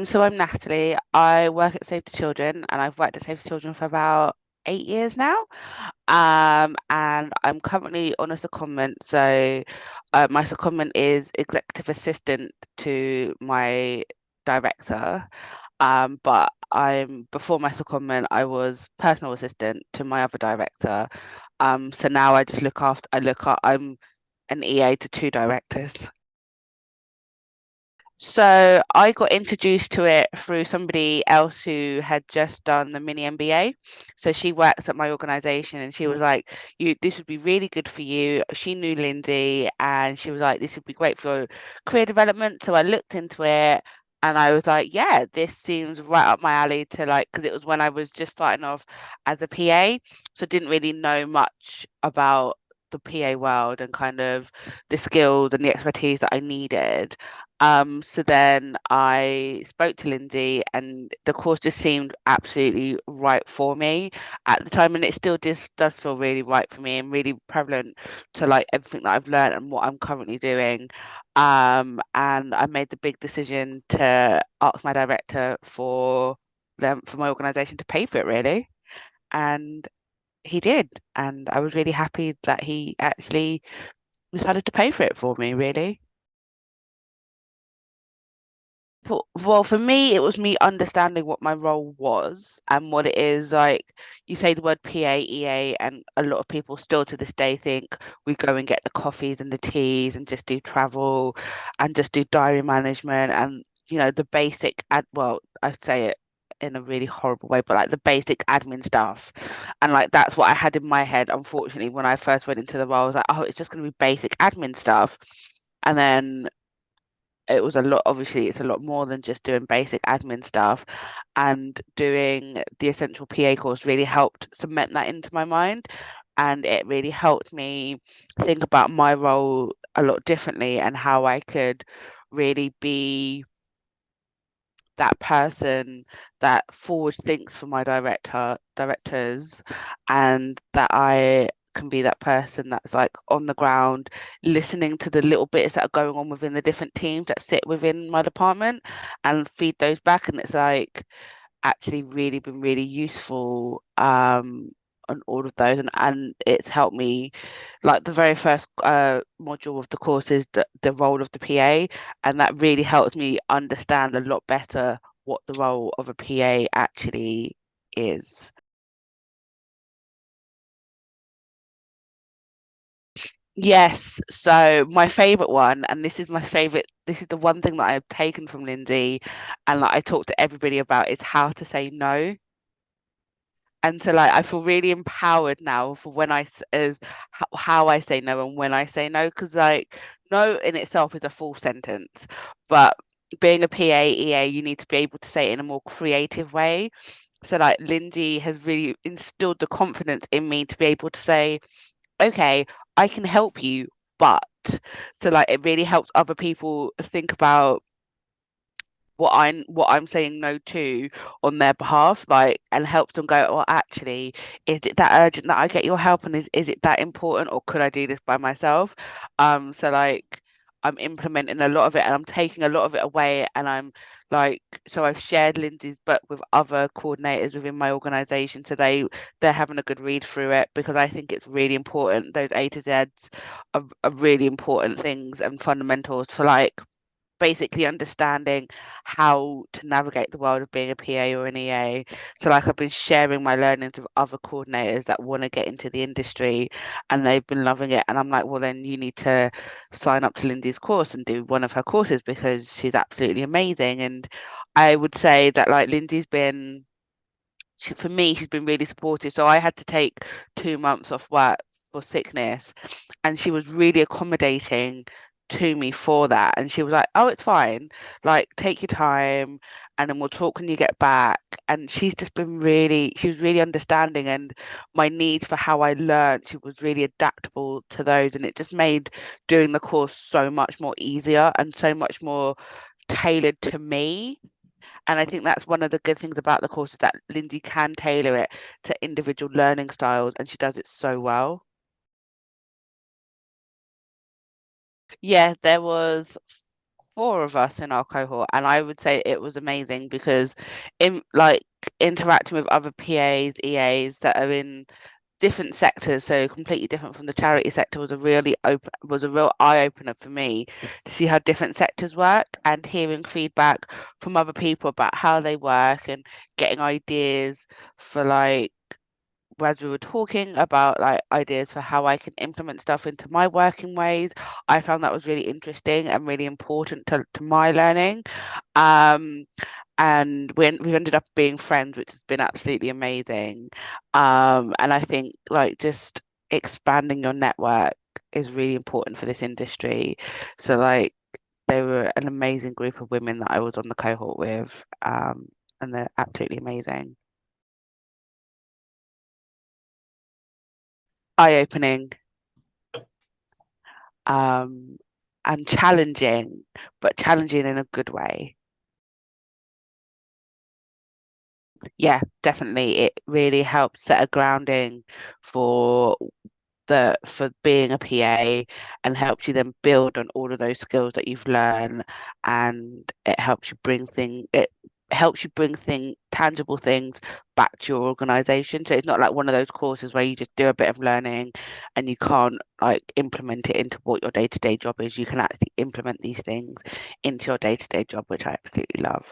So I'm Natalie. I work at Save the Children, and I've worked at Save the Children for about 8 years now. And I'm currently on a secondment. So, my secondment is executive assistant to my director. But I'm before my secondment, I was personal assistant to my other director. So now I just look after. I'm an EA to two directors. So I got introduced to it through somebody else who had just done the mini MBA. So she works at my organization and she was like, "You, this would be really good for you." She knew Lindsay and she was like, "This would be great for your career development." So I looked into it and I was like, "Yeah, this seems right up my alley to like," because it was when I was just starting off as a PA, so didn't really know much about the PA world and kind of the skills and the expertise that I needed. So then I spoke to Lindsay, and the course just seemed absolutely right for me at the time, and it still just does feel really right for me and really prevalent to like everything that I've learned and what I'm currently doing. And I made the big decision to ask my director for my organization to pay for it, really, and he did, and I was really happy that he actually decided to pay for it for me, really. Well, for me, it was me understanding what my role was and what it is. Like you say the word PA, EA, and a lot of people still to this day think we go and get the coffees and the teas and just do travel and just do diary management and, the basic well, I say it in a really horrible way, but like the basic admin stuff. And like that's what I had in my head, unfortunately, when I first went into the role. I was like, oh, it's just going to be basic admin stuff. And then it was a lot, obviously it's a lot more than just doing basic admin stuff, and doing the essential PA course really helped cement that into my mind, and it really helped me think about my role a lot differently and how I could really be that person that forward thinks for my directors, and that I can be that person that's like on the ground listening to the little bits that are going on within the different teams that sit within my department and feed those back. And it's like actually really been really useful on all of those, and it's helped me. Like the very first module of the course is the role of the PA, and that really helped me understand a lot better what the role of a PA actually is. Yes, so my favorite one, and this is my favorite, this is the one thing that I've taken from Lindsay and that I talk to everybody about, is how to say no. And so like I feel really empowered now for when as how I say no and when I say no, because like no in itself is a full sentence, but being a PA EA, you need to be able to say it in a more creative way. So like Lindsay has really instilled the confidence in me to be able to say, okay, I can help you, but so like it really helps other people think about what I'm saying no to on their behalf, like, and helps them go, well, actually, is it that urgent that I get your help, and is it that important, or could I do this by myself? So like I'm implementing a lot of it, and I'm taking a lot of it away, and I'm like, so I've shared Lindsay's book with other coordinators within my organization, so they're having a good read through it, because I think it's really important. Those A to Zs are really important things and fundamentals for like basically understanding how to navigate the world of being a PA or an EA. So like I've been sharing my learnings with other coordinators that want to get into the industry, and they've been loving it. And I'm like, well then you need to sign up to Lindsay's course and do one of her courses because she's absolutely amazing. And I would say that like Lindsay's been for me, she's been really supportive. So I had to take 2 months off work for sickness, and she was really accommodating to me for that. And she was like, "Oh, it's fine. Like, take your time, and then we'll talk when you get back." And she's just been she was really understanding, and my needs for how I learned, she was really adaptable to those, and it just made doing the course so much more easier and so much more tailored to me. And I think that's one of the good things about the course, is that Lindsay can tailor it to individual learning styles, and she does it so well. Yeah, there was four of us in our cohort, and I would say it was amazing because in like interacting with other PAs, EAs that are in different sectors, so completely different from the charity sector, was a real eye opener for me to see how different sectors work and hearing feedback from other people about how they work and getting ideas for as we were talking about like ideas for how I can implement stuff into my working ways. I found that was really interesting and really important to my learning. Um, and we've ended up being friends, which has been absolutely amazing. And I think like just expanding your network is really important for this industry. So like they were an amazing group of women that I was on the cohort with, and they're absolutely amazing. Eye-opening, um, and challenging, but challenging in a good way. Yeah, definitely. It really helps set a grounding for for being a PA and helps you then build on all of those skills that you've learned, and it helps you bring tangible things back to your organization. So it's not like one of those courses where you just do a bit of learning and you can't like implement it into what your day-to-day job is. You can actually implement these things into your day-to-day job, which I absolutely love.